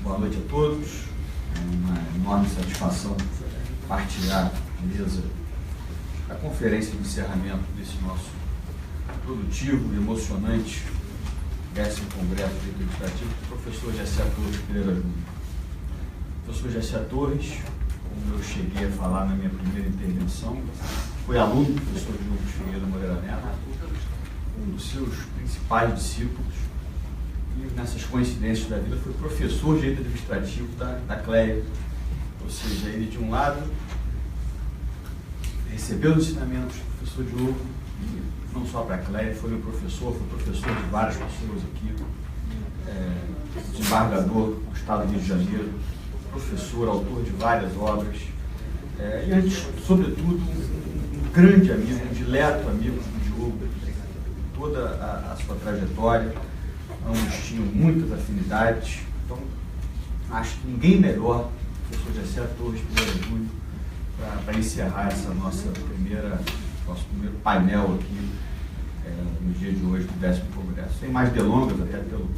Boa noite a todos. É uma enorme satisfação partilhar a mesa da conferência de encerramento desse nosso produtivo e emocionante 10º Congresso de Legislativo do professor Jessé Torres Pereira Júnior. Professor Jessé Torres, como eu cheguei a falar na minha primeira intervenção, foi aluno do professor Diogo Figueiredo Moreira Neto, um dos seus principais discípulos, e nessas coincidências da vida foi professor de direito administrativo da CLEA, ou seja, ele de um lado recebeu os ensinamentos do professor Diogo, e não só para a CLEA, foi meu professor, foi professor de várias pessoas aqui, desembargador do Estado do Rio de Janeiro, professor, autor de várias obras, e antes, sobretudo, um grande amigo, um dileto amigo do Diogo, toda a sua trajetória. Ambos tinham muitas afinidades, então acho que ninguém melhor que o professor Jessé Torres Pereira Júnior para encerrar nosso primeiro painel aqui no dia de hoje do 10º Congresso. Sem mais delongas, até pelo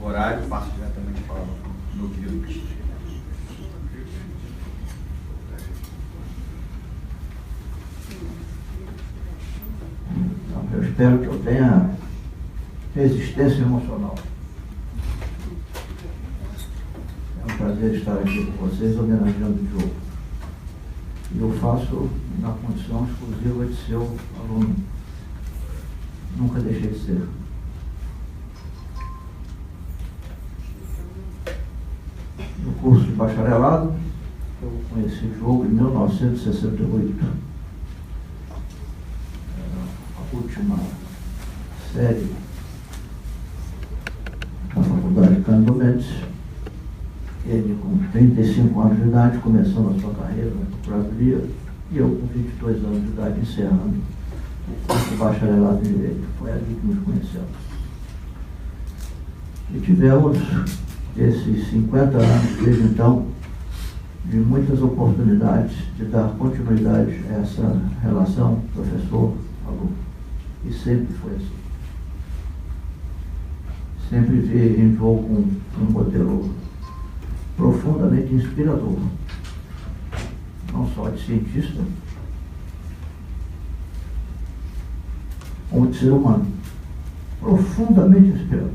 horário, passo diretamente a palavra para o meu querido Cristian. Eu espero que eu tenha resistência emocional. É um prazer estar aqui com vocês, homenageando o Diogo. E eu faço na condição exclusiva de seu aluno. Nunca deixei de ser. No curso de bacharelado, eu conheci o Diogo em 1968. A última série da Faculdade Cândido Mendes. Ele, com 35 anos de idade, começando a sua carreira na Procuradoria, e eu, com 22 anos de idade, encerrando o curso de bacharelado em Direito. Foi ali que nos conhecemos. E tivemos esses 50 anos, desde então, de muitas oportunidades de dar continuidade a essa relação professor-aluno. E sempre foi assim. Sempre vi em Diogo um modelo profundamente inspirador, não só de cientista, como de ser humano, profundamente inspirador.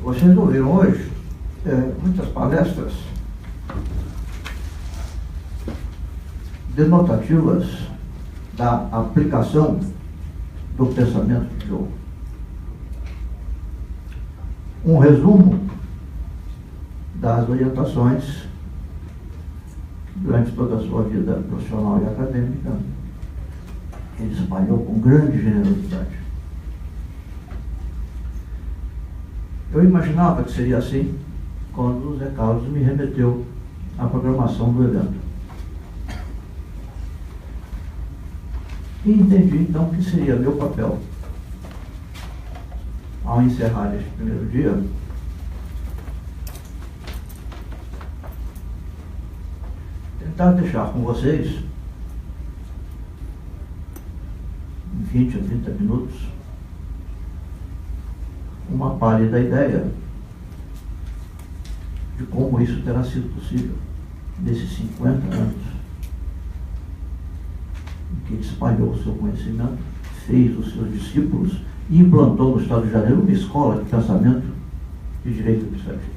Vocês ouviram hoje muitas palestras denotativas da aplicação do pensamento de Diogo. Um resumo das orientações durante toda a sua vida profissional e acadêmica, ele espalhou com grande generosidade. Eu imaginava que seria assim quando o Zé Carlos me remeteu à programação do evento. E entendi, então, que seria meu papel, ao encerrar este primeiro dia, tentar deixar com vocês, em 20 a 30 minutos, uma pálida ideia de como isso terá sido possível nesses 50 anos que ele espalhou o seu conhecimento, fez os seus discípulos e implantou no Estado do Rio de Janeiro uma escola de pensamento de direito administrativo.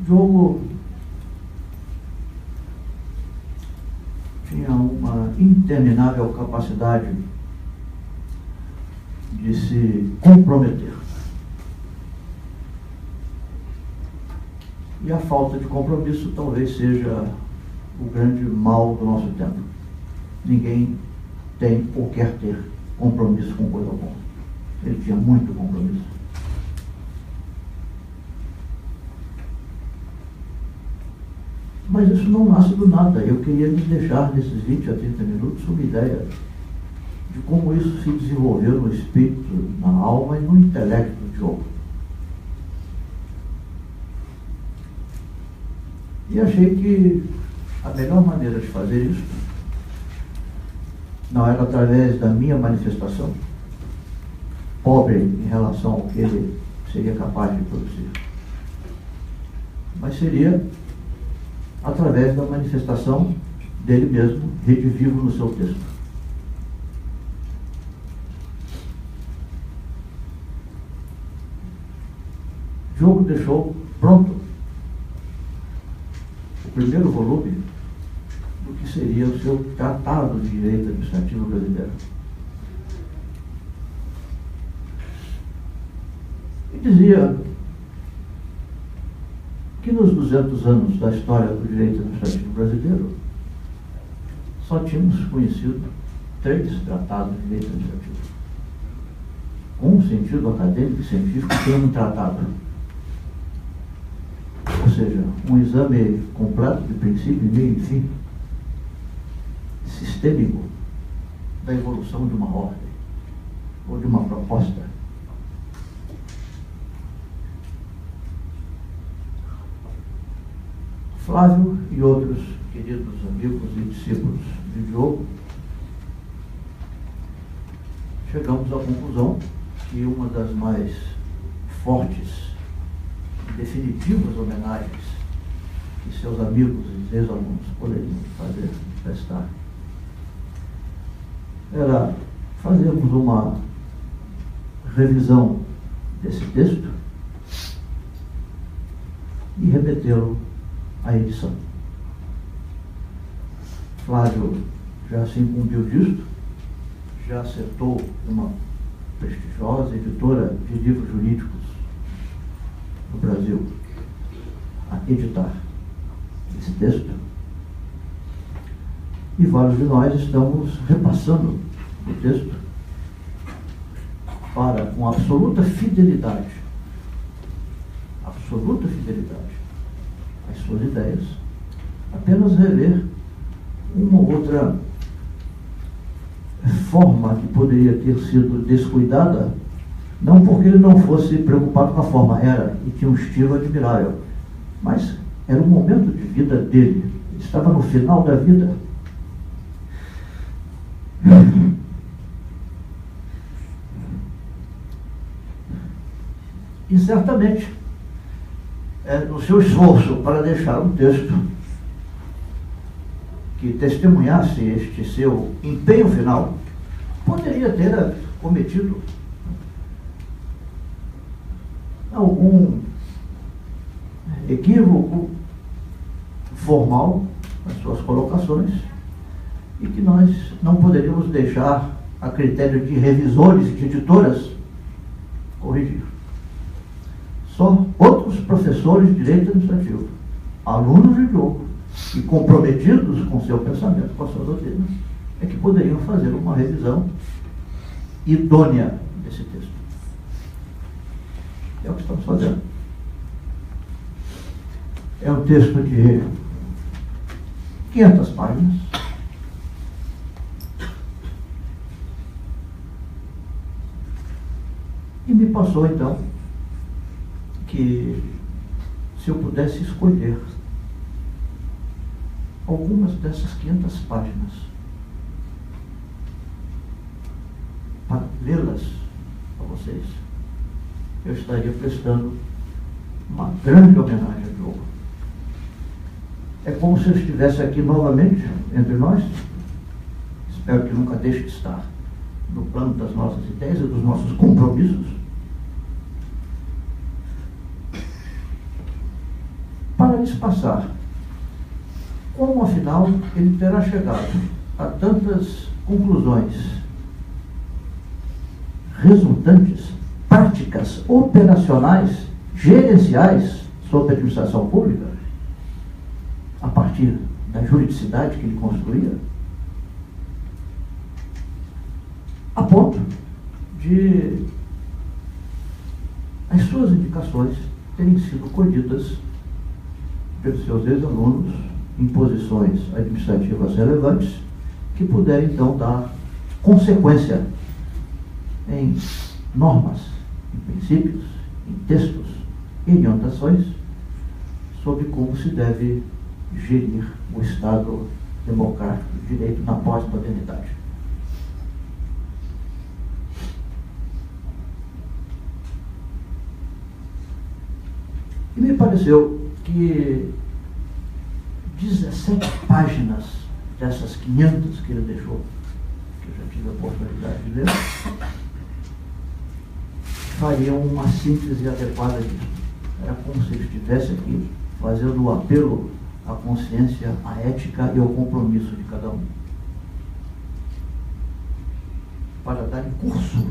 Diogo tinha uma interminável capacidade de se comprometer. E a falta de compromisso talvez seja o grande mal do nosso tempo. Ninguém tem ou quer ter compromisso com coisa alguma. Ele tinha muito compromisso. Mas isso não nasce do nada. Eu queria lhes deixar nesses 20 a 30 minutos uma ideia de como isso se desenvolveu no espírito, na alma e no intelecto de Diogo. E achei que a melhor maneira de fazer isso não era através da minha manifestação, pobre em relação ao que ele seria capaz de produzir, mas seria através da manifestação dele mesmo, redivivo no seu texto. Diogo deixou pronto o primeiro volume do que seria o seu Tratado de Direito Administrativo Brasileiro. E dizia que nos 200 anos da história do direito administrativo brasileiro só tínhamos conhecido 3 tratados de direito administrativo. Um sentido acadêmico e científico tem um tratado. Ou seja, um exame completo de princípio, meio e fim, sistêmico, da evolução de uma ordem ou de uma proposta. Flávio e outros queridos amigos e discípulos de Diogo, chegamos à conclusão que uma das mais fortes e definitivas homenagens que seus amigos e ex-alunos poderiam fazer, prestar, era fazermos uma revisão desse texto e remetê-lo à edição. Flávio já se incumbiu disto, já acertou uma prestigiosa editora de livros jurídicos no Brasil a editar esse texto, e vários de nós estamos repassando o texto para, com absoluta fidelidade, às suas ideias, apenas rever uma ou outra forma que poderia ter sido descuidada, não porque ele não fosse preocupado com a forma, era, e tinha um estilo admirável, mas era um momento de vida dele, ele estava no final da vida. E certamente, no seu esforço para deixar um texto que testemunhasse este seu empenho final, poderia ter cometido algum equívoco formal nas suas colocações, e que nós não poderíamos deixar a critério de revisores e de editoras corrigir. Só outros professores de direito administrativo, alunos de Diogo e comprometidos com seu pensamento, com a sua doutrina, é que poderiam fazer uma revisão idônea desse texto. É o que estamos fazendo. É um texto de 500 páginas. E me passou, então, que se eu pudesse escolher algumas dessas 500 páginas para lê-las a vocês, eu estaria prestando uma grande homenagem a Diogo. É como se ele estivesse aqui novamente entre nós. Espero que nunca deixe de estar no plano das nossas ideias e dos nossos compromissos, para lhes passar como, afinal, ele terá chegado a tantas conclusões resultantes, práticas, operacionais, gerenciais sobre a administração pública, a partir da juridicidade que ele construía, a ponto de as suas indicações terem sido colhidas pelos seus ex-alunos em posições administrativas relevantes, que puderem então dar consequência em normas, em princípios, em textos e em orientações sobre como se deve gerir o Estado democrático de direito na pós-modernidade. E me pareceu que 17 páginas dessas 500 que ele deixou, que eu já tive a oportunidade de ler, fariam uma síntese adequada disso. Era como se ele estivesse aqui fazendo o apelo à consciência, à ética e ao compromisso de cada um, para dar curso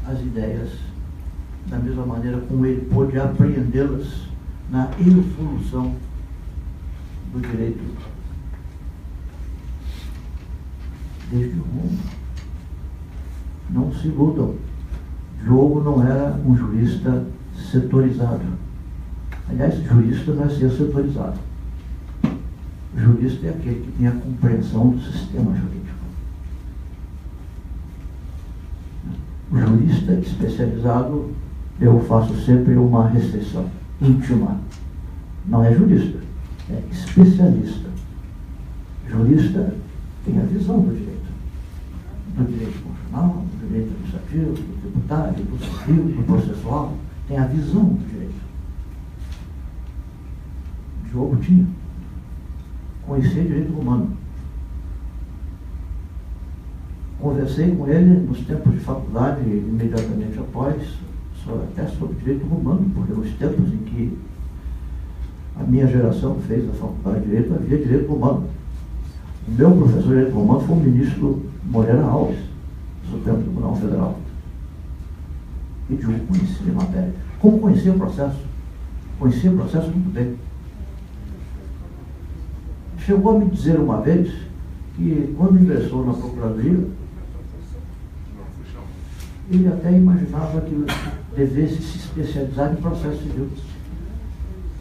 às ideias da mesma maneira como ele pôde apreendê-las na evolução do direito desde Roma. Não se iludam. Diogo não era um jurista setorizado. Aliás, jurista não é ser setorizado. O jurista é aquele que tem a compreensão do sistema jurídico. O jurista especializado, eu faço sempre uma restrição íntima. Não é jurista, é especialista. Jurista tem a visão do direito constitucional, do direito administrativo, do tributário, do civil, do processual, tem a visão do direito. Diogo tinha. Conhecia direito romano. Conversei com ele nos tempos de faculdade, imediatamente após, até sobre direito romano, porque nos tempos em que a minha geração fez a faculdade de direito, havia direito romano. O meu professor de direito romano foi o ministro Moreira Alves, do Supremo Tribunal Federal. E Diogo conhecia a matéria. Como conhecia o processo? Conhecia o processo muito bem. Chegou a me dizer uma vez que, quando ingressou na Procuradoria, ele até imaginava que devesse se especializar em processo civil.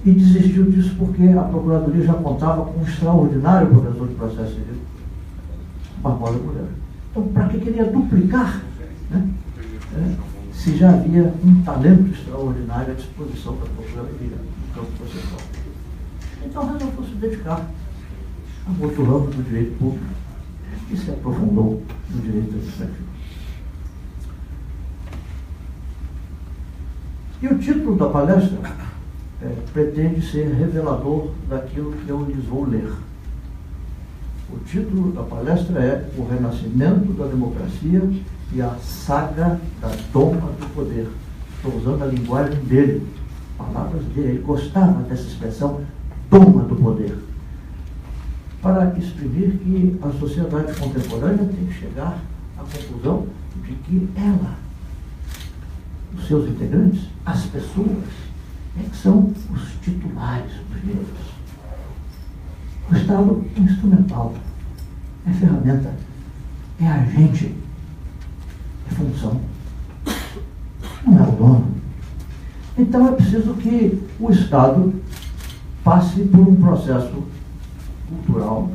E desistiu disso porque a Procuradoria já contava com um extraordinário professor de processo civil, Barbosa Moreira. Então, para que queria duplicar, né? Se já havia um talento extraordinário à disposição da Procuradoria no campo processual. Então, resolveu se dedicar a outro ramo do direito público e se aprofundou no direito administrativo. E o título da palestra pretende ser revelador daquilo que eu lhes vou ler. O título da palestra é O Renascimento da Democracia e a Saga da Toma do Poder. Estou usando a linguagem dele, palavras dele. Ele gostava dessa expressão, toma do poder, para exprimir que a sociedade contemporânea tem que chegar à conclusão de que ela, os seus integrantes, as pessoas, que são os titulares dos direitos. O Estado é instrumental, é ferramenta, é agente, é função, não é o dono. Então é preciso que o Estado passe por um processo cultural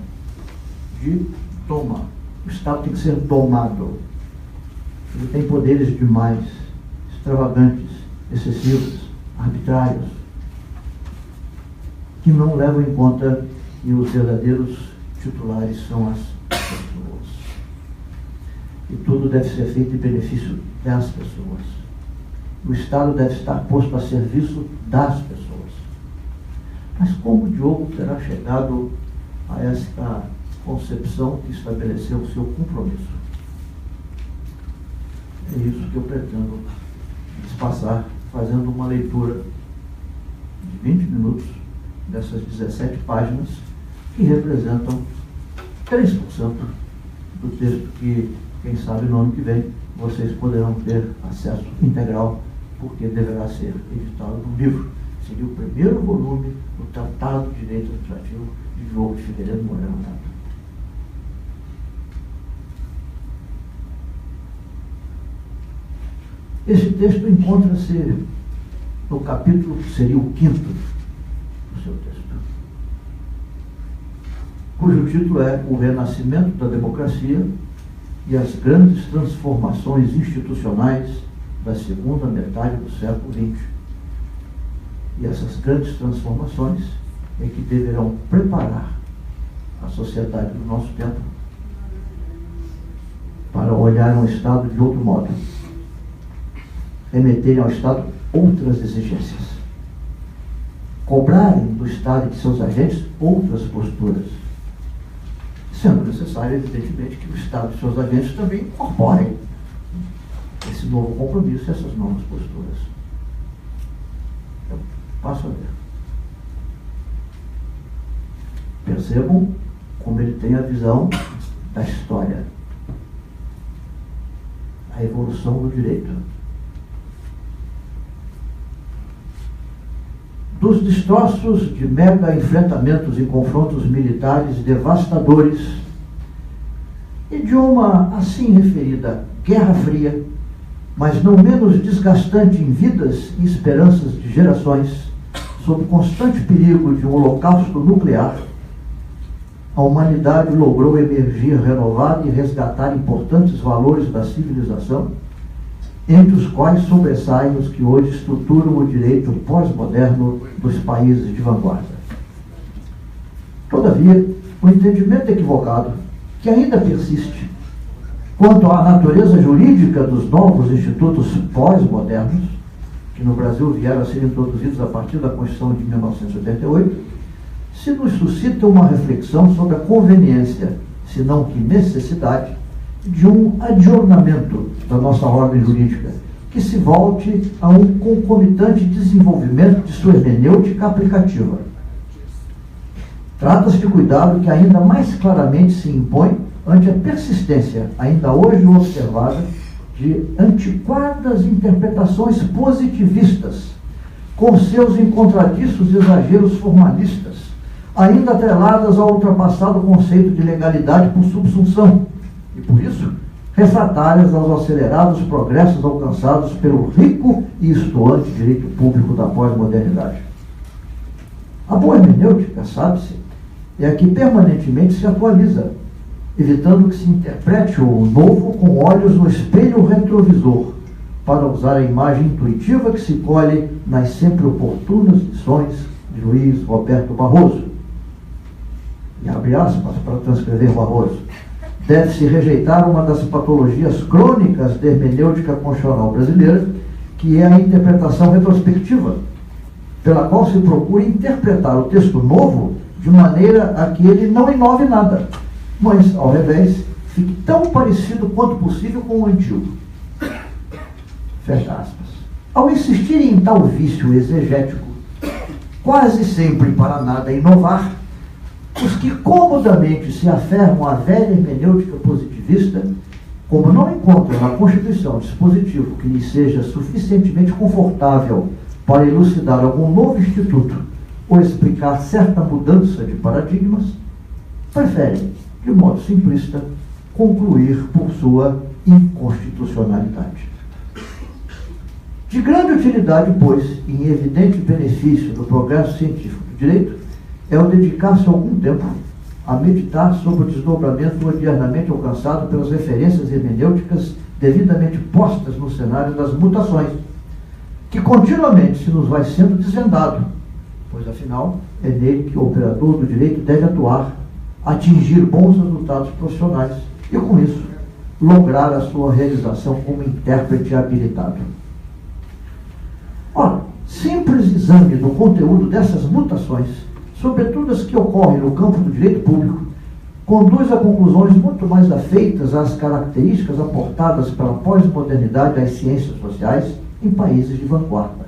de toma. O Estado tem que ser tomado. Ele tem poderes demais, extravagantes, excessivos, arbitrários, que não levam em conta que os verdadeiros titulares são as pessoas. E tudo deve ser feito em benefício das pessoas. O Estado deve estar posto a serviço das pessoas. Mas como o Diogo terá chegado a esta concepção que estabeleceu o seu compromisso? É isso que eu pretendo passar, fazendo uma leitura de 20 minutos dessas 17 páginas que representam 3% do texto que, quem sabe, no ano que vem vocês poderão ter acesso integral, porque deverá ser editado no livro. Seria o primeiro volume do Tratado de Direito Administrativo de Diogo de Figueiredo Moreira Neto. Esse texto encontra-se no capítulo que seria o 5º do seu texto, cujo título é O Renascimento da Democracia e as Grandes Transformações Institucionais da Segunda Metade do século XX. E essas grandes transformações é que deverão preparar a sociedade do nosso tempo para olhar um Estado de outro modo, remeterem ao Estado outras exigências, cobrarem do Estado e de seus agentes outras posturas, sendo necessário, evidentemente, que o Estado e seus agentes também incorporem esse novo compromisso e essas novas posturas. Então, passo a ver. Percebam como ele tem a visão da história, a evolução do direito. Dos destroços de mega enfrentamentos e confrontos militares devastadores e de uma assim referida Guerra Fria, mas não menos desgastante em vidas e esperanças de gerações, sob constante perigo de um holocausto nuclear, a humanidade logrou emergir renovada e resgatar importantes valores da civilização, entre os quais sobressaem os que hoje estruturam o direito pós-moderno dos países de vanguarda. Todavia, o entendimento equivocado, que ainda persiste, quanto à natureza jurídica dos novos institutos pós-modernos, que no Brasil vieram a ser introduzidos a partir da Constituição de 1988, se nos suscita uma reflexão sobre a conveniência, se não que necessidade, de um adjornamento da nossa ordem jurídica, que se volte a um concomitante desenvolvimento de sua hermenêutica aplicativa. Trata-se de cuidado que ainda mais claramente se impõe ante a persistência, ainda hoje observada, de antiquadas interpretações positivistas, com seus encontradiços exageros formalistas, ainda atreladas ao ultrapassado conceito de legalidade por subsunção, e por isso, refratárias aos acelerados progressos alcançados pelo rico e estourante direito público da pós-modernidade. A boa hermenêutica, sabe-se, é a que permanentemente se atualiza, evitando que se interprete o novo com olhos no espelho retrovisor, para usar a imagem intuitiva que se colhe nas sempre oportunas lições de Luiz Roberto Barroso. E abre aspas para transcrever Barroso. Deve-se rejeitar uma das patologias crônicas da hermenêutica constitucional brasileira, que é a interpretação retrospectiva, pela qual se procura interpretar o texto novo de maneira a que ele não inove nada, mas, ao revés, fique tão parecido quanto possível com o antigo. Fecha aspas. Ao insistirem em tal vício exegético, quase sempre para nada inovar, os que comodamente se aferram à velha hermenêutica positivista, como não encontram na Constituição dispositivo que lhes seja suficientemente confortável para elucidar algum novo instituto ou explicar certa mudança de paradigmas, preferem, de modo simplista, concluir por sua inconstitucionalidade. De grande utilidade, pois, e em evidente benefício do progresso científico do direito, é o dedicar-se algum tempo a meditar sobre o desdobramento odiernamente alcançado pelas referências hermenêuticas devidamente postas no cenário das mutações, que continuamente se nos vai sendo desvendado, pois, afinal, é nele que o operador do direito deve atuar, atingir bons resultados profissionais e, com isso, lograr a sua realização como intérprete habilitado. Ora, simples exame do conteúdo dessas mutações, sobretudo as que ocorrem no campo do direito público, conduz a conclusões muito mais afeitas às características aportadas pela pós-modernidade das ciências sociais em países de vanguarda.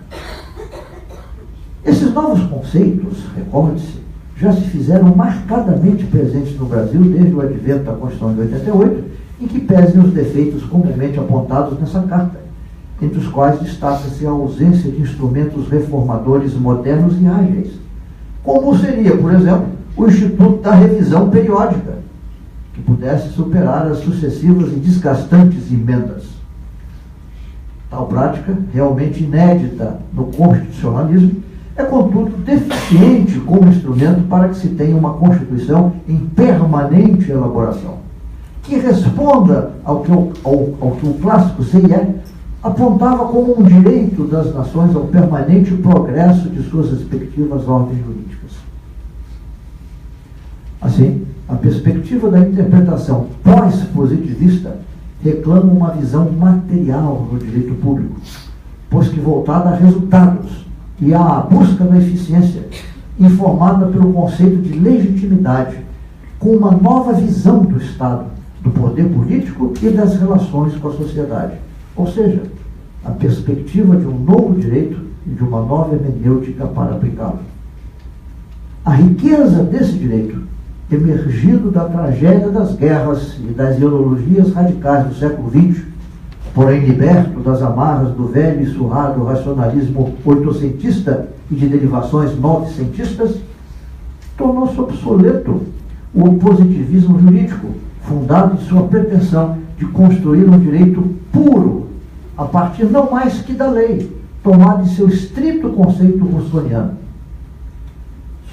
Esses novos conceitos, recorde-se, já se fizeram marcadamente presentes no Brasil desde o advento da Constituição de 88, em que pesem os defeitos comumente apontados nessa carta, entre os quais destaca-se a ausência de instrumentos reformadores modernos e ágeis, como seria, por exemplo, o Instituto da Revisão Periódica, que pudesse superar as sucessivas e desgastantes emendas. Tal prática, realmente inédita no constitucionalismo, é, contudo, deficiente como instrumento para que se tenha uma Constituição em permanente elaboração, que responda ao que o clássico CIE apontava como um direito das nações ao permanente progresso de suas respectivas ordens jurídicas. Assim, a perspectiva da interpretação pós-positivista reclama uma visão material do direito público, pois que voltada a resultados e à busca da eficiência, informada pelo conceito de legitimidade, com uma nova visão do Estado, do poder político e das relações com a sociedade. Ou seja, a perspectiva de um novo direito e de uma nova hermenêutica para aplicá-lo. A riqueza desse direito, emergido da tragédia das guerras e das ideologias radicais do século XX, porém liberto das amarras do velho e surrado racionalismo oitocentista e de derivações novecentistas, tornou-se obsoleto o positivismo jurídico, fundado em sua pretensão de construir um direito puro, a partir não mais que da lei, tomado em seu estrito conceito russoniano.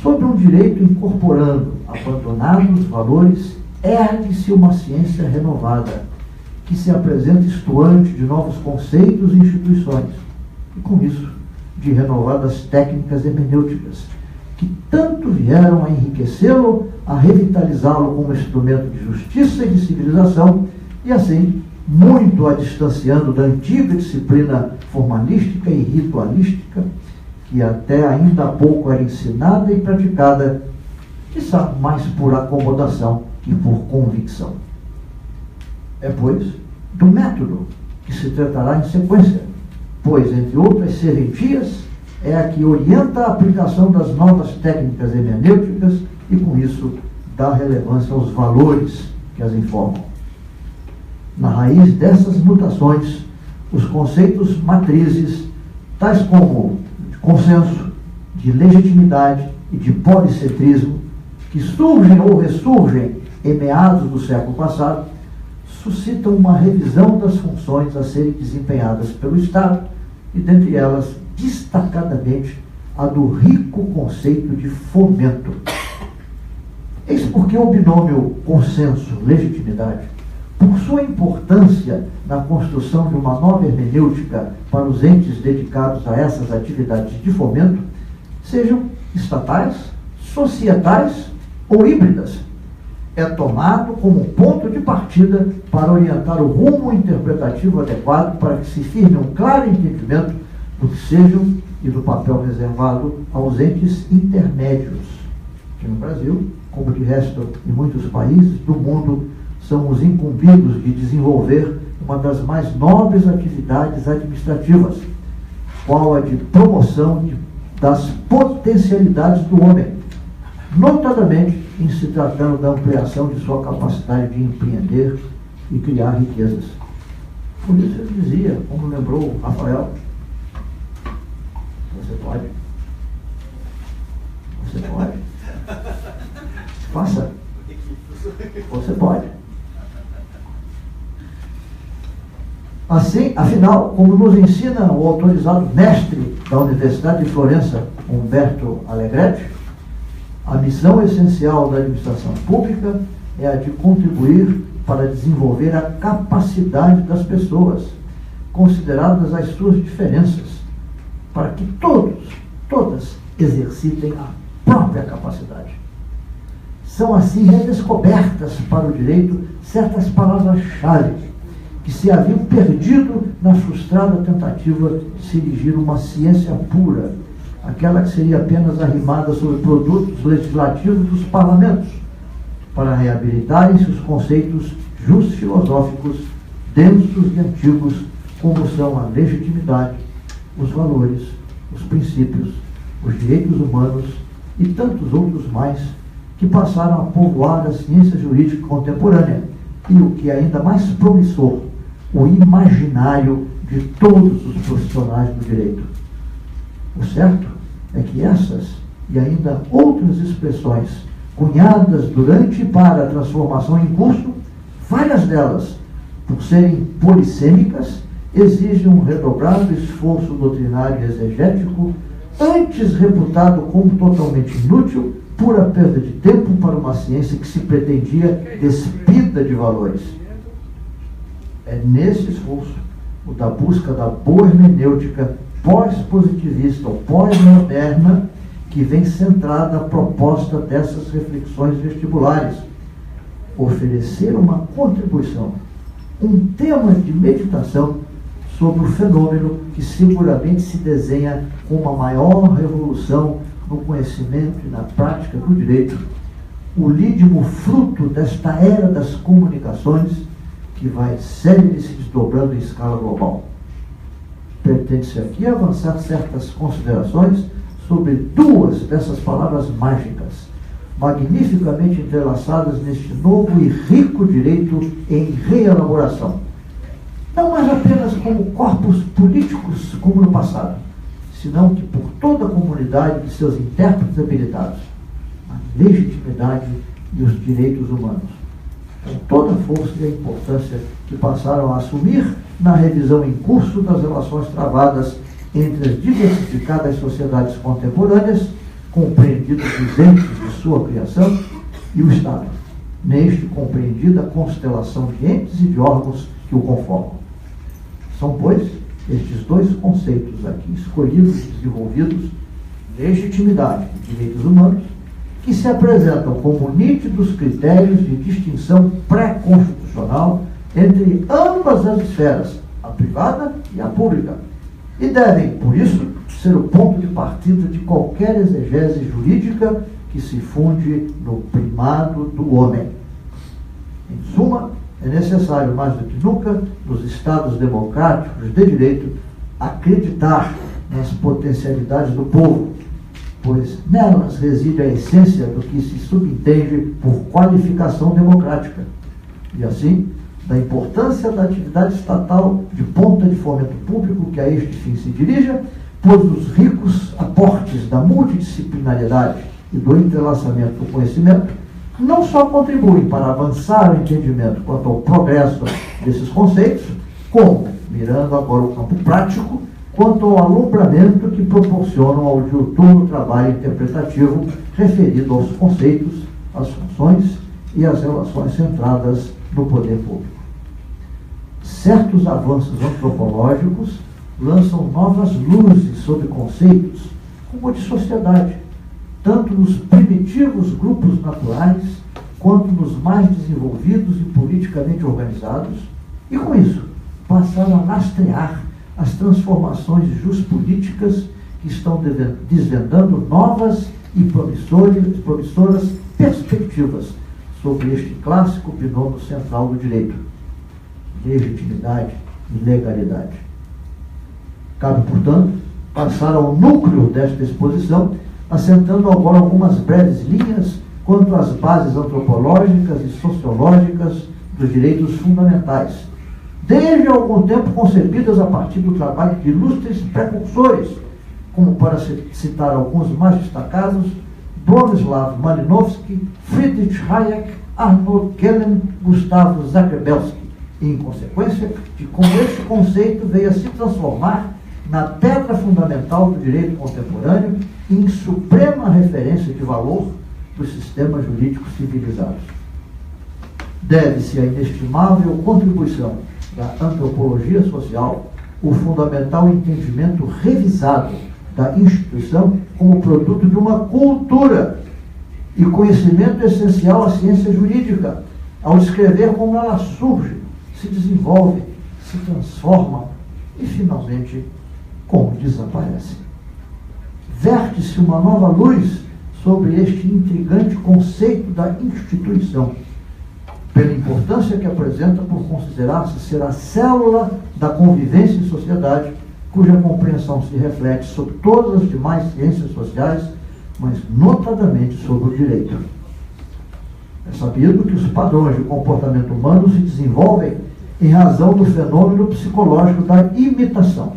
Sobre um direito incorporando, abandonados os valores, ergue-se uma ciência renovada, que se apresenta estuante de novos conceitos e instituições, e com isso, de renovadas técnicas hermenêuticas, que tanto vieram a enriquecê-lo, a revitalizá-lo como instrumento de justiça e de civilização, e assim, muito a distanciando da antiga disciplina formalística e ritualística, que até ainda há pouco era ensinada e praticada, quizá mais por acomodação que por convicção. É, pois, do método que se tratará em sequência, pois, entre outras serventias, é a que orienta a aplicação das novas técnicas hermenêuticas e, com isso, dá relevância aos valores que as informam. Na raiz dessas mutações, os conceitos matrizes, tais como de consenso, de legitimidade e de policentrismo, que surgem ou ressurgem em meados do século passado, suscitam uma revisão das funções a serem desempenhadas pelo Estado e, dentre elas, destacadamente, a do rico conceito de fomento. Eis porque o binômio consenso-legitimidade, por sua importância na construção de uma nova hermenêutica para os entes dedicados a essas atividades de fomento, sejam estatais, societais ou híbridas, é tomado como ponto de partida para orientar o rumo interpretativo adequado para que se firme um claro entendimento do que sejam e do papel reservado aos entes intermédios, que no Brasil, como de resto em muitos países do mundo, são os incumbidos de desenvolver uma das mais nobres atividades administrativas, qual a de promoção das potencialidades do homem, notadamente em se tratando da ampliação de sua capacidade de empreender e criar riquezas. Por isso ele dizia, como lembrou Rafael, você pode. Você pode. Faça. Você pode. Assim, afinal, como nos ensina o autorizado mestre da Universidade de Florença, Humberto Allegretti, a missão essencial da administração pública é a de contribuir para desenvolver a capacidade das pessoas, consideradas as suas diferenças, para que todas exercitem a própria capacidade. São assim redescobertas para o direito certas palavras-chave que se haviam perdido na frustrada tentativa de se erigir uma ciência pura, aquela que seria apenas arrimada sobre produtos legislativos dos parlamentos, para reabilitarem-se os conceitos just-filosóficos densos e antigos, como são a legitimidade, os valores, os princípios, os direitos humanos e tantos outros mais, que passaram a povoar a ciência jurídica contemporânea e, o que é ainda mais promissor, o imaginário de todos os profissionais do direito. O certo é que essas e ainda outras expressões cunhadas durante e para a transformação em curso, várias delas, por serem polissêmicas, exigem um redobrado esforço doutrinário e exegético, antes reputado como totalmente inútil, pura perda de tempo para uma ciência que se pretendia despida de valores. É nesse esforço, o da busca da boa hermenêutica pós-positivista ou pós-moderna, que vem centrada a proposta dessas reflexões vestibulares. Oferecer uma contribuição, um tema de meditação sobre o fenômeno que seguramente se desenha com uma maior revolução no conhecimento e na prática do direito, o lídimo fruto desta era das comunicações que vai célere se desdobrando em escala global. Pretende-se aqui avançar certas considerações sobre duas dessas palavras mágicas, magnificamente entrelaçadas neste novo e rico direito em reelaboração. Não mais apenas como corpos políticos como no passado, senão que por toda a comunidade de seus intérpretes habilitados, a legitimidade e os direitos humanos, com toda a força e a importância que passaram a assumir na revisão em curso das relações travadas entre as diversificadas sociedades contemporâneas, compreendidos os entes de sua criação, e o Estado, neste compreendida constelação de entes e de órgãos que o conformam. São, pois, estes dois conceitos aqui escolhidos e desenvolvidos, legitimidade e direitos humanos, que se apresentam como nítidos critérios de distinção pré-constitucional entre ambas as esferas, a privada e a pública, e devem, por isso, ser o ponto de partida de qualquer exegese jurídica que se funde no primado do homem. Em suma, é necessário, mais do que nunca, nos Estados democráticos de direito, acreditar nas potencialidades do povo, pois nelas reside a essência do que se subentende por qualificação democrática, e assim, da importância da atividade estatal de ponta de fomento público que a este fim se dirija, pois os ricos aportes da multidisciplinaridade e do entrelaçamento do conhecimento não só contribuem para avançar o entendimento quanto ao progresso desses conceitos, como, mirando agora o campo prático, quanto ao alumbramento que proporcionam ao diuturno trabalho interpretativo referido aos conceitos, às funções e às relações centradas no poder público. Certos avanços antropológicos lançam novas luzes sobre conceitos como o de sociedade, tanto nos primitivos grupos naturais, quanto nos mais desenvolvidos e politicamente organizados, e com isso passaram a lastrear as transformações juspolíticas que estão desvendando novas e promissoras perspectivas sobre este clássico binômio central do direito: legitimidade e legalidade. Cabe, portanto, passar ao núcleo desta exposição, assentando agora algumas breves linhas quanto às bases antropológicas e sociológicas dos direitos fundamentais, desde algum tempo concebidas a partir do trabalho de ilustres precursores, como, para citar alguns mais destacados, Bronislaw Malinowski, Friedrich Hayek, Arnold Gehlen, Gustavo Zakrebelski, e, em consequência, de como este conceito veio a se transformar na pedra fundamental do direito contemporâneo e em suprema referência de valor dos sistemas jurídicos civilizados. Deve-se à inestimável contribuição da antropologia social o fundamental entendimento revisado da instituição como produto de uma cultura e conhecimento essencial à ciência jurídica, ao descrever como ela surge, se desenvolve, se transforma e, finalmente, como desaparece. Verte-se uma nova luz sobre este intrigante conceito da instituição, pela importância que apresenta por considerar-se ser a célula da convivência em sociedade, cuja compreensão se reflete sobre todas as demais ciências sociais, mas notadamente sobre o direito. É sabido que os padrões de comportamento humano se desenvolvem em razão do fenômeno psicológico da imitação,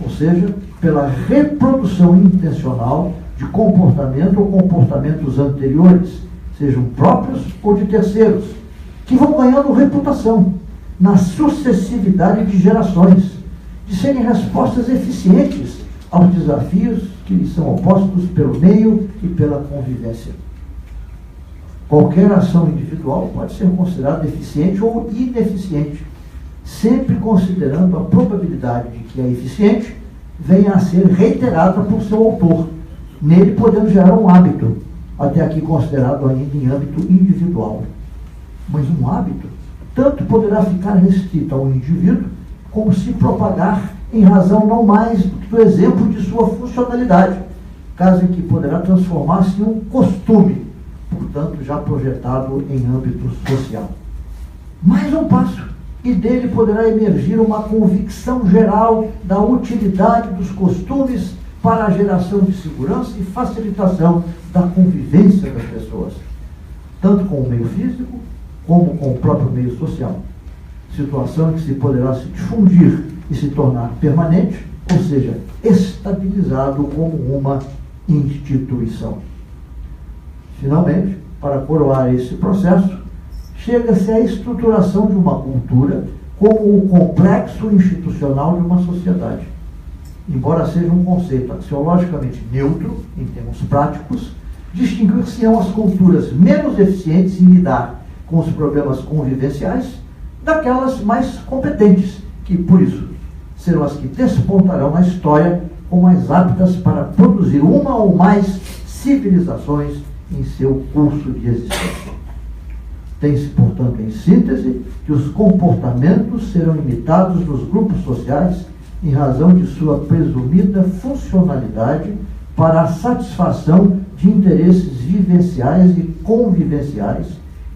ou seja, pela reprodução intencional de comportamento ou comportamentos anteriores, sejam próprios ou de terceiros, que vão ganhando reputação na sucessividade de gerações, de serem respostas eficientes aos desafios que lhes são opostos pelo meio e pela convivência. Qualquer ação individual pode ser considerada eficiente ou ineficiente, sempre considerando a probabilidade de que a eficiente venha a ser reiterada por seu autor, Nele podemos gerar um hábito, até aqui considerado ainda em âmbito individual. Mas um hábito tanto poderá ficar restrito ao indivíduo, como se propagar em razão não mais do exemplo de sua funcionalidade, caso em que poderá transformar-se em um costume, portanto já projetado em âmbito social. Mais um passo, e dele poderá emergir uma convicção geral da utilidade dos costumes para a geração de segurança e facilitação da convivência das pessoas, tanto com o meio físico como com o próprio meio social. Situação em que se poderá se difundir e se tornar permanente, ou seja, estabilizado como uma instituição. Finalmente, para coroar esse processo, chega-se à estruturação de uma cultura como o complexo institucional de uma sociedade. Embora seja um conceito axiologicamente neutro, em termos práticos, distinguir-se-ão as culturas menos eficientes em lidar com os problemas convivenciais daquelas mais competentes, que, por isso, serão as que despontarão na história como mais aptas para produzir uma ou mais civilizações em seu curso de existência. Tem-se, portanto, em síntese, que os comportamentos serão imitados nos grupos sociais em razão de sua presumida funcionalidade para a satisfação de interesses vivenciais e convivenciais,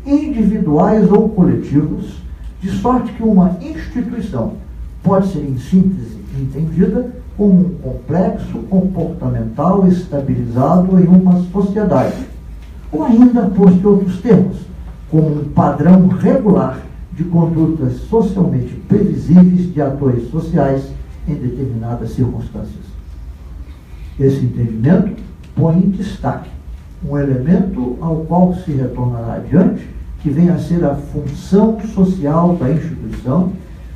individuais ou coletivos, de sorte que uma instituição pode ser, em síntese, entendida como um complexo comportamental estabilizado em uma sociedade, ou ainda, posto em outros termos, como um padrão regular de condutas socialmente previsíveis de atores sociais em determinadas circunstâncias. Esse entendimento põe em destaque um elemento ao qual se retornará adiante, que vem a ser a função social da instituição,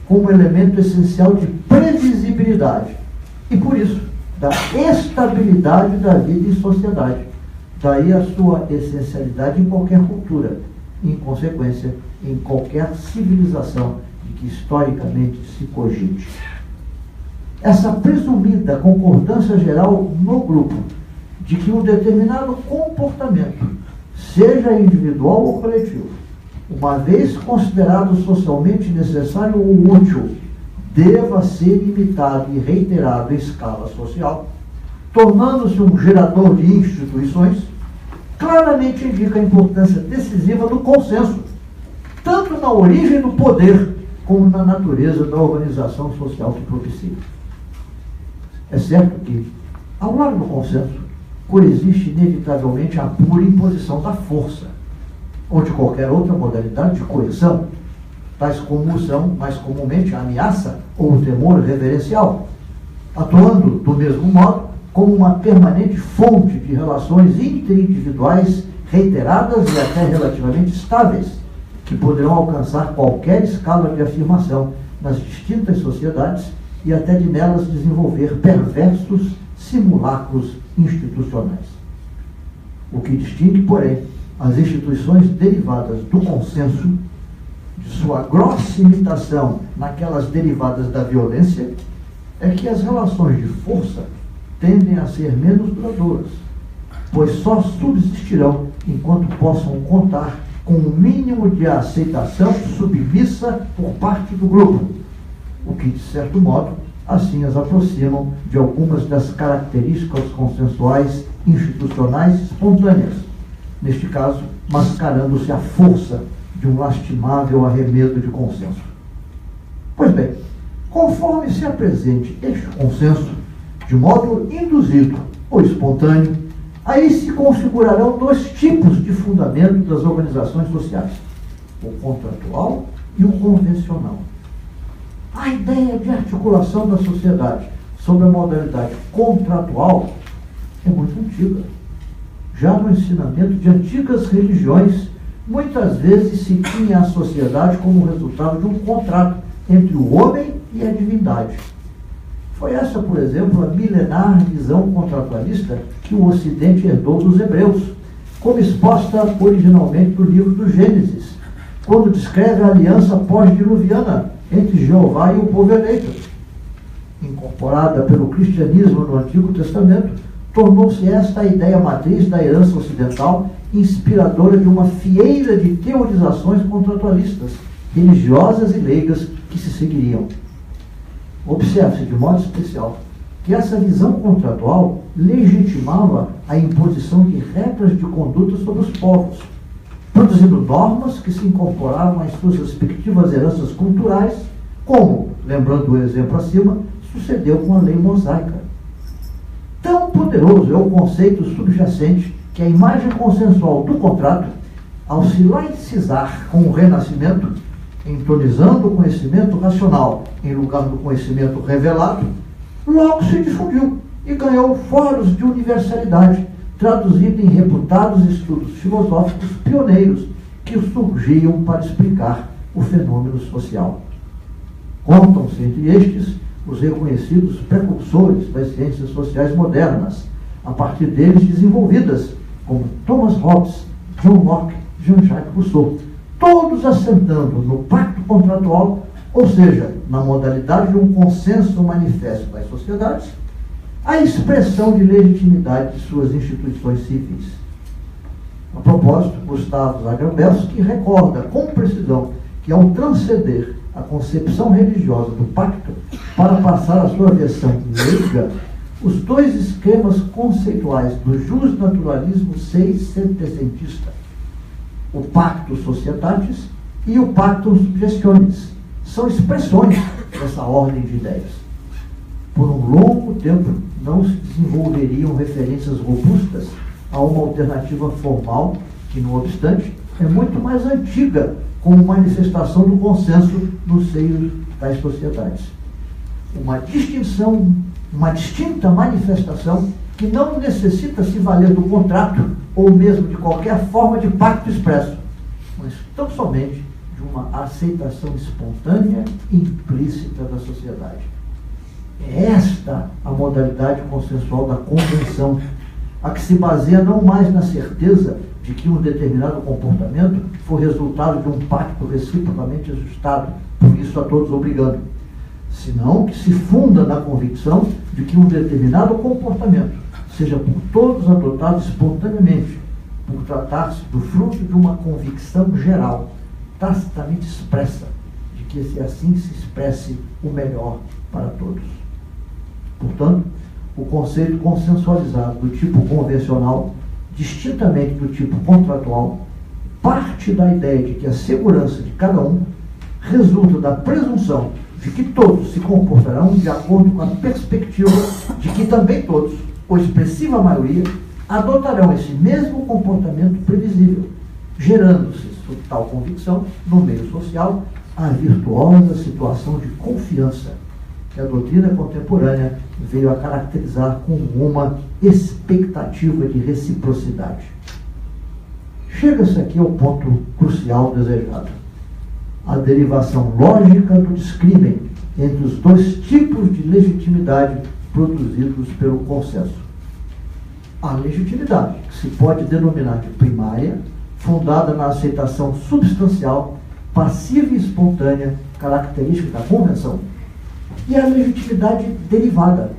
como elemento essencial de previsibilidade e, por isso, da estabilidade da vida em sociedade. Daí a sua essencialidade em qualquer cultura, em consequência, em qualquer civilização de que historicamente se cogite. Essa presumida concordância geral no grupo de que um determinado comportamento, seja individual ou coletivo, uma vez considerado socialmente necessário ou útil, deva ser imitado e reiterado em escala social, tornando-se um gerador de instituições, claramente indica a importância decisiva do consenso, tanto na origem do poder, como na natureza da organização social que propicia. É certo que, ao lado do consenso, coexiste inevitavelmente a pura imposição da força, ou de qualquer outra modalidade de coerção, tais como são, mais comumente, a ameaça ou o temor reverencial, atuando, do mesmo modo, como uma permanente fonte de relações interindividuais reiteradas e até relativamente estáveis, que poderão alcançar qualquer escala de afirmação nas distintas sociedades e até de nelas desenvolver perversos simulacros institucionais. O que distingue, porém, as instituições derivadas do consenso, de sua grossa imitação naquelas derivadas da violência, é que as relações de força tendem a ser menos duradouras, pois só subsistirão enquanto possam contar com um mínimo de aceitação submissa por parte do grupo, o que, de certo modo, assim as aproximam de algumas das características consensuais institucionais espontâneas, neste caso, mascarando-se a força de um lastimável arremedo de consenso. Pois bem, conforme se apresente este consenso, de modo induzido ou espontâneo, aí se configurarão dois tipos de fundamento das organizações sociais, o contratual e o convencional. A ideia de articulação da sociedade sob a modalidade contratual é muito antiga. Já no ensinamento de antigas religiões, muitas vezes se tinha a sociedade como resultado de um contrato entre o homem e a divindade. Foi essa, por exemplo, a milenar visão contratualista que o Ocidente herdou dos hebreus, como exposta originalmente no livro do Gênesis, quando descreve a aliança pós-diluviana entre Jeová e o povo eleito. Incorporada pelo cristianismo no Antigo Testamento, tornou-se esta a ideia matriz da herança ocidental, inspiradora de uma fieira de teorizações contratualistas, religiosas e leigas que se seguiriam. Observe-se de modo especial que essa visão contratual legitimava a imposição de regras de conduta sobre os povos, produzindo normas que se incorporavam às suas respectivas heranças culturais, como, lembrando o exemplo acima, sucedeu com a lei mosaica. Tão poderoso é o conceito subjacente que a imagem consensual do contrato, ao se laicizar com o Renascimento, entronizando o conhecimento racional em lugar do conhecimento revelado, logo se difundiu e ganhou fóruns de universalidade, traduzido em reputados estudos filosóficos pioneiros que surgiam para explicar o fenômeno social. Contam-se entre estes os reconhecidos precursores das ciências sociais modernas, a partir deles desenvolvidas, como Thomas Hobbes, John Locke, Jean-Jacques Rousseau, todos assentando no pacto contratual, ou seja, na modalidade de um consenso manifesto das sociedades, a expressão de legitimidade de suas instituições civis. A propósito, Gustavo Zagrebelsky recorda com precisão que, ao transcender a concepção religiosa do pacto para passar à sua versão leiga, os dois esquemas conceituais do justnaturalismo seiscentecentista, o pacto societatis e o pactum suggestionis, são expressões dessa ordem de ideias. Por um longo tempo não se desenvolveriam referências robustas a uma alternativa formal que, não obstante, é muito mais antiga como manifestação do consenso no seio das sociedades. Uma distinta manifestação que não necessita se valer do contrato ou mesmo de qualquer forma de pacto expresso, mas tão somente de uma aceitação espontânea e implícita da sociedade. É esta a modalidade consensual da convenção, a que se baseia não mais na certeza de que um determinado comportamento foi resultado de um pacto reciprocamente ajustado, por isso a todos obrigando, senão que se funda na convicção de que um determinado comportamento seja por todos adotado espontaneamente, por tratar-se do fruto de uma convicção geral, tacitamente expressa, de que se assim se expresse o melhor para todos. Portanto, o conceito consensualizado do tipo convencional, distintamente do tipo contratual, parte da ideia de que a segurança de cada um resulta da presunção de que todos se comportarão de acordo com a perspectiva de que também todos, ou expressiva maioria, adotarão esse mesmo comportamento previsível, gerando-se, sob tal convicção, no meio social, a virtuosa situação de confiança que a doutrina contemporânea veio a caracterizar como uma expectativa de reciprocidade. Chega-se aqui ao ponto crucial desejado: a derivação lógica do descrimen entre os dois tipos de legitimidade produzidos pelo consenso. A legitimidade, que se pode denominar de primária, fundada na aceitação substancial, passiva e espontânea, característica da convenção, e a legitimidade derivada,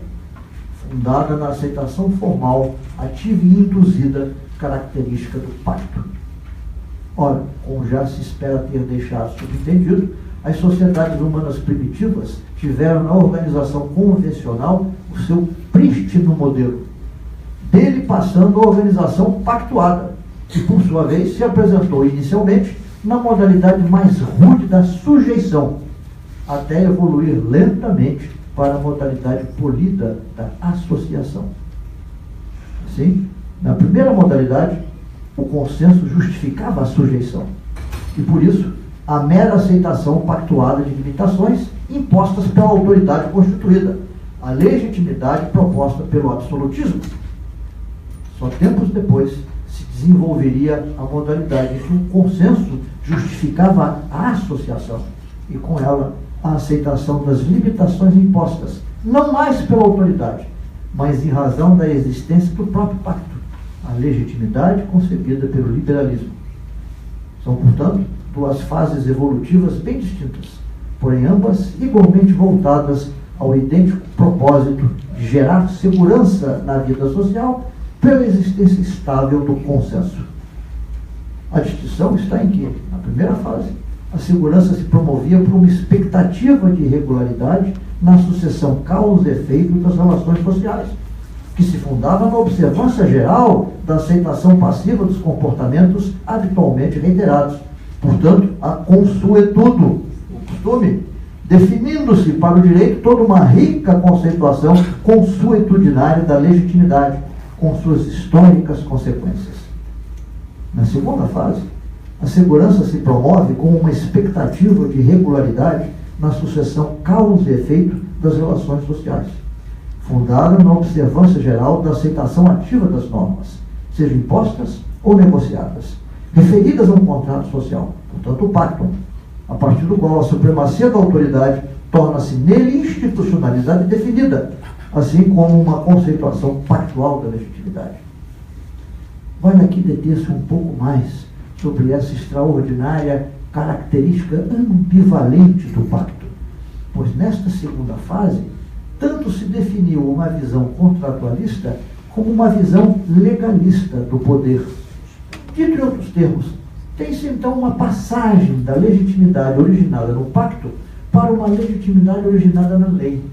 fundada na aceitação formal, ativa e induzida, característica do pacto. Ora, como já se espera ter deixado subentendido, as sociedades humanas primitivas tiveram na organização convencional o seu prístino modelo, dele passando a organização pactuada, que por sua vez se apresentou inicialmente na modalidade mais rude da sujeição, até evoluir lentamente para a modalidade polida da associação. Assim, na primeira modalidade, o consenso justificava a sujeição, e por isso a mera aceitação pactuada de limitações impostas pela autoridade constituída, a legitimidade proposta pelo absolutismo. Só tempos depois se desenvolveria a modalidade em que o consenso justificava a associação, e com ela a aceitação das limitações impostas, não mais pela autoridade, mas em razão da existência do próprio pacto, a legitimidade concebida pelo liberalismo. São, portanto, duas fases evolutivas bem distintas, porém ambas igualmente voltadas ao idêntico propósito de gerar segurança na vida social pela existência estável do consenso. A distinção está em que, na primeira fase, a segurança se promovia por uma expectativa de regularidade na sucessão causa e efeito das relações sociais, que se fundava na observância geral da aceitação passiva dos comportamentos habitualmente reiterados, portanto, a consuetudo, o costume, definindo-se para o direito toda uma rica conceituação consuetudinária da legitimidade, com suas históricas consequências. Na segunda fase, a segurança se promove como uma expectativa de regularidade na sucessão causa e efeito das relações sociais, fundada na observância geral da aceitação ativa das normas, sejam impostas ou negociadas, referidas a um contrato social, portanto o pacto, a partir do qual a supremacia da autoridade torna-se nele institucionalidade definida, assim como uma conceituação pactual da legitimidade. Vale aqui deter-se um pouco mais sobre essa extraordinária característica ambivalente do pacto, pois nesta segunda fase, tanto se definiu uma visão contratualista como uma visão legalista do poder. Dito em outros termos, tem-se então uma passagem da legitimidade originada no pacto para uma legitimidade originada na lei.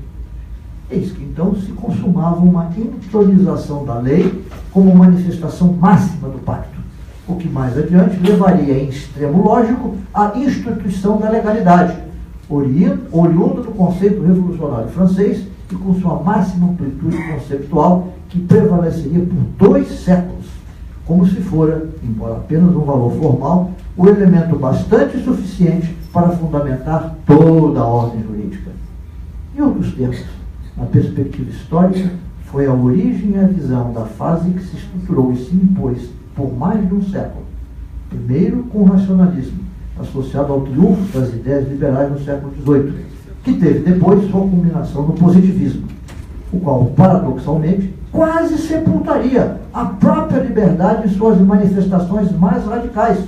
Eis que então se consumava uma intronização da lei como manifestação máxima do pacto, o que mais adiante levaria em extremo lógico à instituição da legalidade, oriunda do conceito revolucionário francês e com sua máxima amplitude conceptual que prevaleceria por 2 séculos, como se fora, embora apenas um valor formal, o elemento bastante suficiente para fundamentar toda a ordem jurídica. Em outros termos, na perspectiva histórica, foi a origem e a visão da fase que se estruturou e se impôs por mais de um século. Primeiro com o racionalismo, associado ao triunfo das ideias liberais no século XVIII, que teve depois sua culminação no positivismo, o qual, paradoxalmente, quase sepultaria a própria liberdade em suas manifestações mais radicais,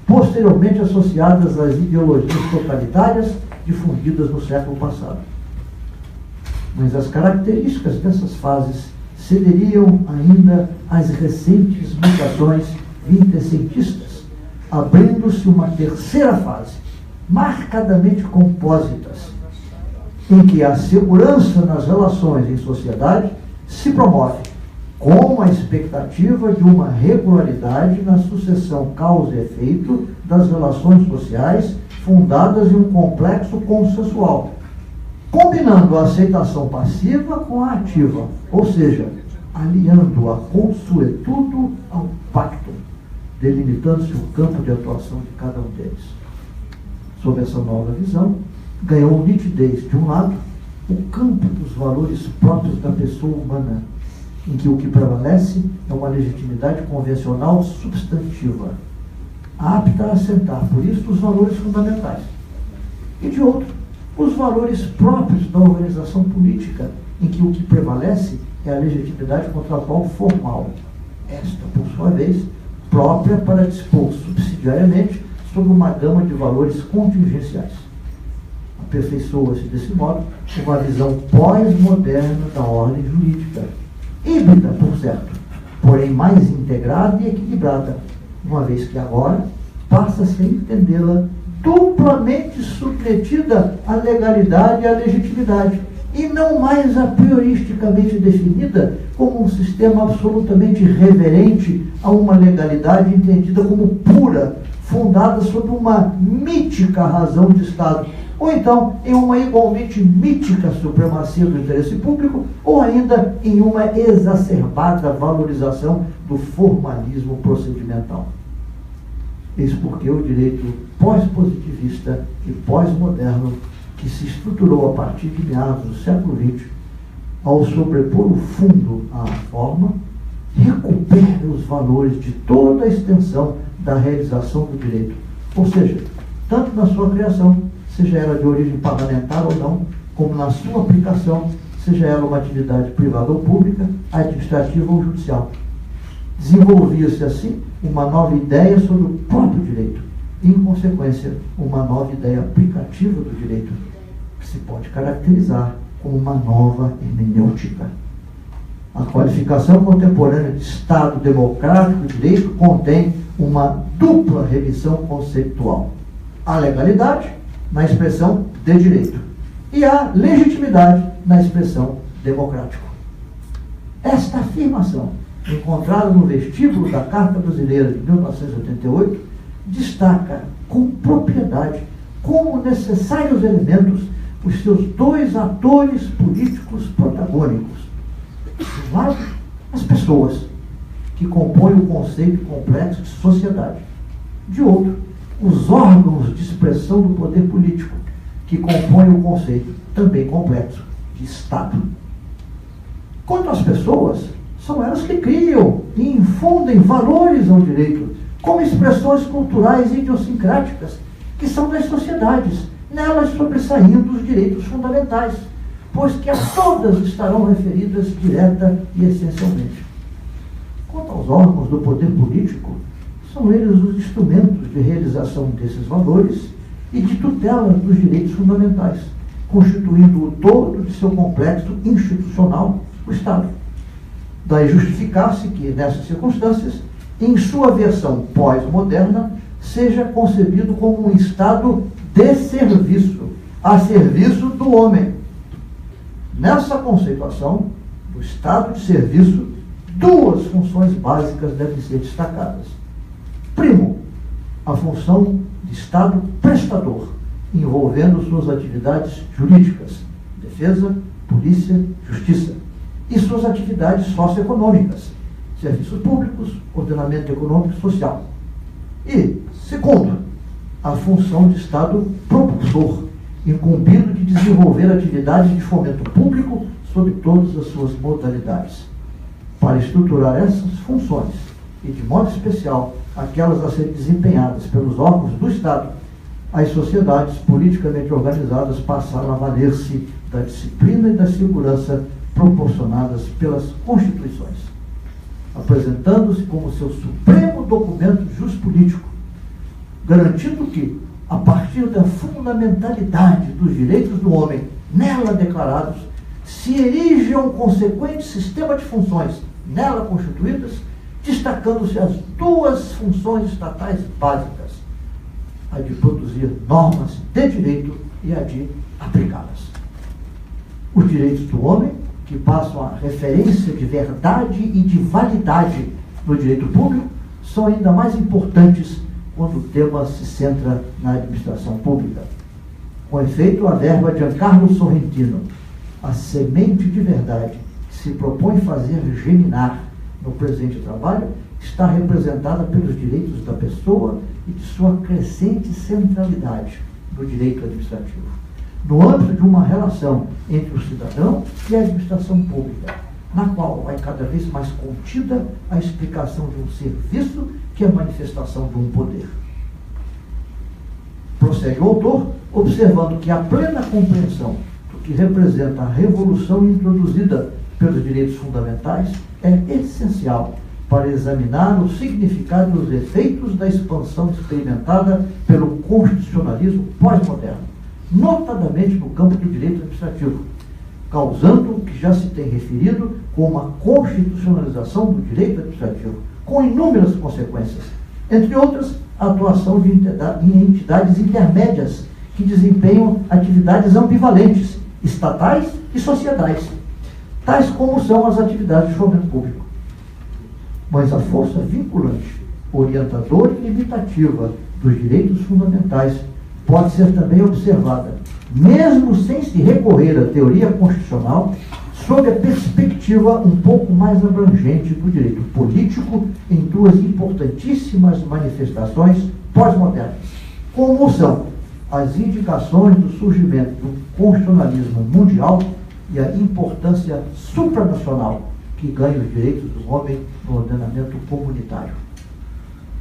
posteriormente associadas às ideologias totalitárias difundidas no século passado. Mas as características dessas fases cederiam ainda às recentes mutações vintecentistas, abrindo-se uma terceira fase, marcadamente compósitas, em que a segurança nas relações em sociedade se promove com a expectativa de uma regularidade na sucessão causa e efeito das relações sociais fundadas em um complexo consensual, combinando a aceitação passiva com a ativa, ou seja, aliando a consuetudo ao pacto, delimitando-se o campo de atuação de cada um deles. Sob essa nova visão, ganhou nitidez, de um lado, o campo dos valores próprios da pessoa humana, em que o que prevalece é uma legitimidade convencional substantiva, apta a assentar, por isso, os valores fundamentais. E de outro, os valores próprios da organização política, em que o que prevalece é a legitimidade contratual formal, esta, por sua vez, própria para dispor subsidiariamente sobre uma gama de valores contingenciais. Aperfeiçoa-se desse modo uma visão pós-moderna da ordem jurídica, híbrida, por certo, porém mais integrada e equilibrada, uma vez que agora passa-se a entendê-la duplamente submetida à legalidade e à legitimidade, e não mais a prioristicamente definida como um sistema absolutamente reverente a uma legalidade entendida como pura, fundada sobre uma mítica razão de Estado, ou então em uma igualmente mítica supremacia do interesse público, ou ainda em uma exacerbada valorização do formalismo procedimental. Eis porque o direito pós-positivista e pós-moderno, que se estruturou a partir de meados do século XX, ao sobrepor o fundo à forma, recupera os valores de toda a extensão da realização do direito, ou seja, tanto na sua criação, seja ela de origem parlamentar ou não, como na sua aplicação, seja ela uma atividade privada ou pública, administrativa ou judicial. Desenvolvia-se assim uma nova ideia sobre o próprio direito e, em consequência, uma nova ideia aplicativa do direito, que se pode caracterizar com uma nova hermenêutica. A qualificação contemporânea de Estado democrático de direito contém uma dupla revisão conceitual: a legalidade na expressão de direito e a legitimidade na expressão democrático. Esta afirmação, encontrada no vestíbulo da Carta Brasileira de 1988, destaca com propriedade como necessários elementos os seus dois atores políticos protagônicos. De um lado, as pessoas, que compõem o conceito complexo de sociedade. De outro, os órgãos de expressão do poder político, que compõem o conceito também complexo de Estado. Quanto às pessoas, são elas que criam e infundem valores ao direito, como expressões culturais e idiosincráticas, que são das sociedades, nelas sobressaindo os direitos fundamentais, pois que a todas estarão referidas direta e essencialmente. Quanto aos órgãos do poder político, são eles os instrumentos de realização desses valores e de tutela dos direitos fundamentais, constituindo o todo de seu complexo institucional, o Estado. Daí justificar-se que, nessas circunstâncias, em sua versão pós-moderna, seja concebido como um Estado de serviço, a serviço do homem. Nessa conceituação do Estado de serviço, duas funções básicas devem ser destacadas. Primo, a função de Estado prestador, envolvendo suas atividades jurídicas, defesa, polícia, justiça, e suas atividades socioeconômicas, serviços públicos, ordenamento econômico e social. E, segundo, a função de Estado propulsor, incumbido de desenvolver atividades de fomento público sob todas as suas modalidades. Para estruturar essas funções, e de modo especial aquelas a serem desempenhadas pelos órgãos do Estado, as sociedades politicamente organizadas passaram a valer-se da disciplina e da segurança proporcionadas pelas constituições, apresentando-se como seu supremo documento juspolítico, garantindo que, a partir da fundamentalidade dos direitos do homem nela declarados, se erige um consequente sistema de funções nela constituídas, destacando-se as duas funções estatais básicas, a de produzir normas de direito e a de aplicá-las. Os direitos do homem, que passam a referência de verdade e de validade no direito público, são ainda mais importantes quando o tema se centra na administração pública. Com efeito, a verba Giancarlo Sorrentino, a semente de verdade que se propõe fazer germinar no presente trabalho, está representada pelos direitos da pessoa e de sua crescente centralidade no direito administrativo, no âmbito de uma relação entre o cidadão e a administração pública, na qual vai cada vez mais contida a explicação de um serviço que é a manifestação de um poder. Prossegue o autor, observando que a plena compreensão do que representa a revolução introduzida pelos direitos fundamentais é essencial para examinar o significado e os efeitos da expansão experimentada pelo constitucionalismo pós-moderno, notadamente no campo do direito administrativo, causando o que já se tem referido como a constitucionalização do direito administrativo, com inúmeras consequências, entre outras, a atuação de entidades intermédias que desempenham atividades ambivalentes, estatais e sociedades, tais como são as atividades de fomento público. Mas a força vinculante, orientadora e limitativa dos direitos fundamentais pode ser também observada, mesmo sem se recorrer à teoria constitucional, sob a perspectiva um pouco mais abrangente do direito político em duas importantíssimas manifestações pós-modernas, como são as indicações do surgimento do constitucionalismo mundial e a importância supranacional que ganha os direitos do homem no ordenamento comunitário.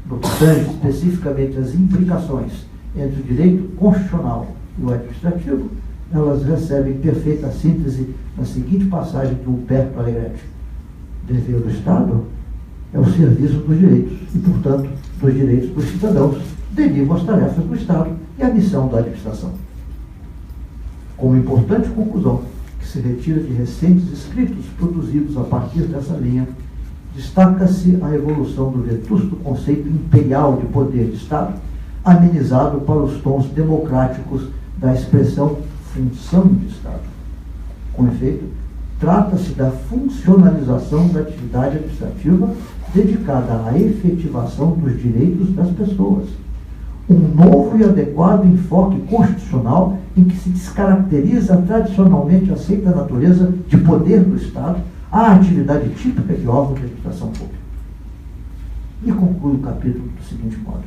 No que tange especificamente as implicações entre o direito constitucional e o administrativo, elas recebem perfeita síntese na seguinte passagem do Humberto Alegrete: dever do Estado é o serviço dos direitos e, portanto, dos direitos dos cidadãos derivam as tarefas do Estado e a missão da administração. Como importante conclusão, que se retira de recentes escritos produzidos a partir dessa linha, destaca-se a evolução do vetusto conceito imperial de poder de Estado, amenizado para os tons democráticos da expressão função de Estado. Com efeito, trata-se da funcionalização da atividade administrativa dedicada à efetivação dos direitos das pessoas. Um novo e adequado enfoque constitucional em que se descaracteriza a tradicionalmente aceita natureza de poder do Estado à atividade típica de órgão de administração pública. E conclui o capítulo do seguinte modo.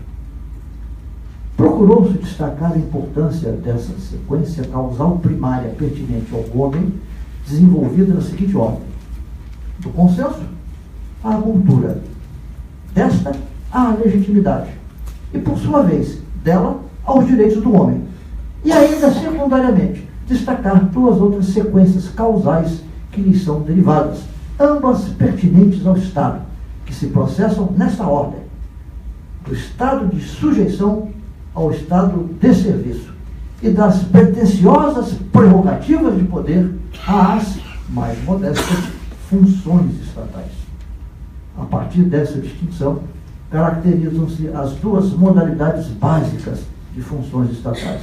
Procurou-se destacar a importância dessa sequência causal primária pertinente ao homem, desenvolvida na seguinte ordem: do consenso à cultura, desta à legitimidade, e por sua vez, dela aos direitos do homem. E ainda, secundariamente, destacar duas outras sequências causais que lhes são derivadas, ambas pertinentes ao Estado, que se processam nesta ordem: do estado de sujeição ao estado de serviço, e das pretensiosas prerrogativas de poder às mais modestas funções estatais. A partir dessa distinção, caracterizam-se as duas modalidades básicas de funções estatais,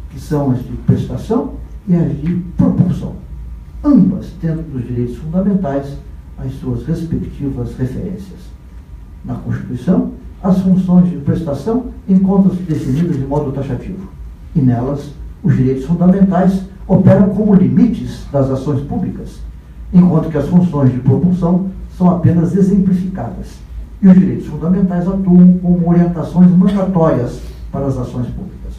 que são as de prestação e as de propulsão, ambas tendo nos direitos fundamentais as suas respectivas referências. Na Constituição, as funções de prestação encontram-se definidas de modo taxativo, e nelas os direitos fundamentais operam como limites das ações públicas, enquanto que as funções de propulsão são apenas exemplificadas, e os direitos fundamentais atuam como orientações mandatórias para as ações públicas.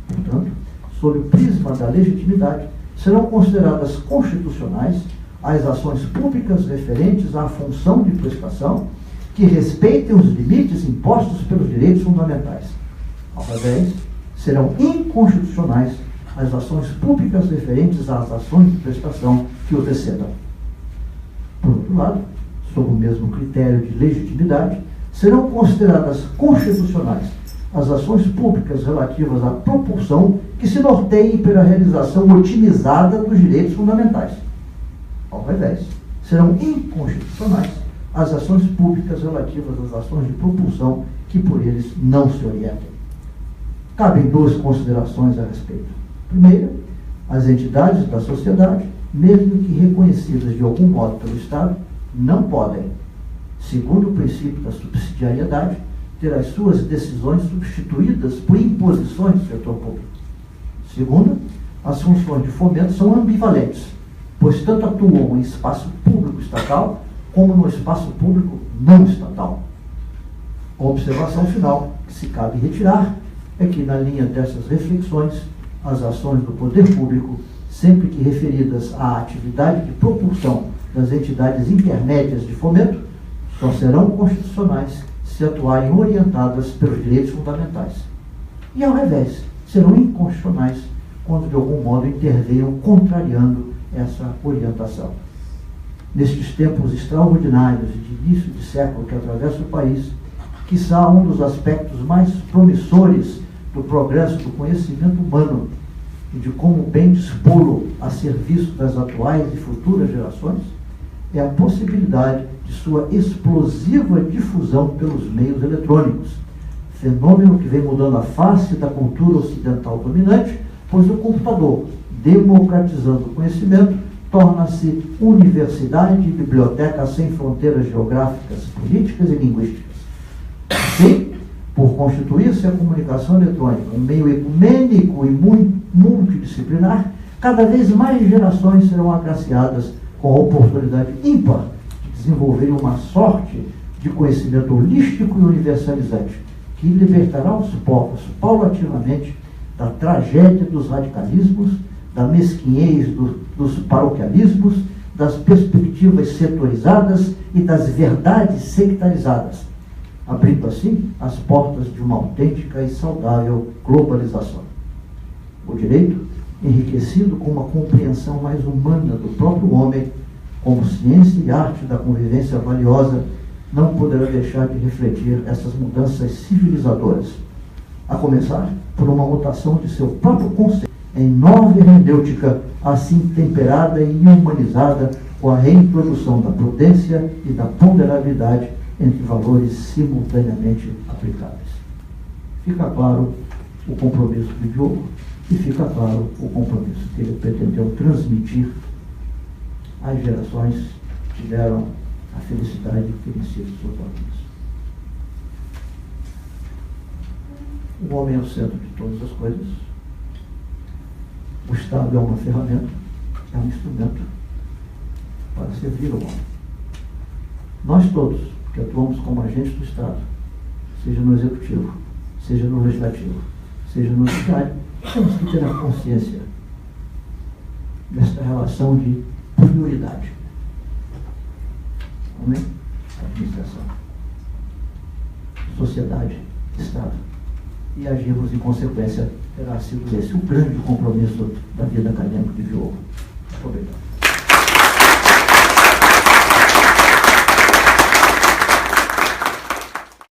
Portanto, sob o prisma da legitimidade, serão consideradas constitucionais as ações públicas referentes à função de prestação que respeitem os limites impostos pelos direitos fundamentais. Ao revés, serão inconstitucionais as ações públicas referentes às ações de prestação que o excedam. Por outro lado, sob o mesmo critério de legitimidade, serão consideradas constitucionais as ações públicas relativas à propulsão que se norteiem pela realização otimizada dos direitos fundamentais. Ao revés, serão inconstitucionais as ações públicas relativas às ações de propulsão que por eles não se orientem. Cabem duas considerações a respeito. Primeira, as entidades da sociedade, mesmo que reconhecidas de algum modo pelo Estado, não podem, segundo o princípio da subsidiariedade, ter as suas decisões substituídas por imposições do setor público. Segunda, as funções de fomento são ambivalentes, pois tanto atuam em espaço público estatal como no espaço público não estatal. A observação final que se cabe retirar é que, na linha dessas reflexões, as ações do poder público, sempre que referidas à atividade de propulsão das entidades intermédias de fomento, só serão constitucionais se atuarem orientadas pelos direitos fundamentais. E, ao revés, serão inconstitucionais quando, de algum modo, intervenham contrariando essa orientação. Nestes tempos extraordinários de início de século que atravessa o país, quiçá um dos aspectos mais promissores do progresso do conhecimento humano e de como bem dispô-lo a serviço das atuais e futuras gerações, é a possibilidade de sua explosiva difusão pelos meios eletrônicos, fenômeno que vem mudando a face da cultura ocidental dominante, pois o computador, democratizando o conhecimento, torna-se universidade e biblioteca sem fronteiras geográficas, políticas e linguísticas. Assim, por constituir-se a comunicação eletrônica um meio ecumênico e multidisciplinar, cada vez mais gerações serão agraciadas com a oportunidade ímpar de desenvolverem uma sorte de conhecimento holístico e universalizante, que libertará os povos paulatinamente da tragédia dos radicalismos, da mesquinhez dos paroquialismos, das perspectivas setorizadas e das verdades sectarizadas, abrindo assim as portas de uma autêntica e saudável globalização. O direito, enriquecido com uma compreensão mais humana do próprio homem, como ciência e arte da convivência valiosa, não poderá deixar de refletir essas mudanças civilizadoras, a começar por uma mutação de seu próprio conceito em nova hermenêutica, assim temperada e humanizada com a reintrodução da prudência e da ponderabilidade entre valores simultaneamente aplicáveis. Fica claro o compromisso do Diogo e fica claro o compromisso que ele pretendeu transmitir às gerações que tiveram a felicidade que inicia suas vidas. O homem é o centro de todas as coisas. O Estado é uma ferramenta, é um instrumento para servir ao homem. Nós todos, que atuamos como agentes do Estado, seja no Executivo, seja no Legislativo, seja no Judiciário, temos que ter a consciência desta relação de prioridade. Homem, administração, sociedade, Estado. E agirmos em consequência, terá sido esse o grande compromisso da vida acadêmica de Diogo. Muito obrigado.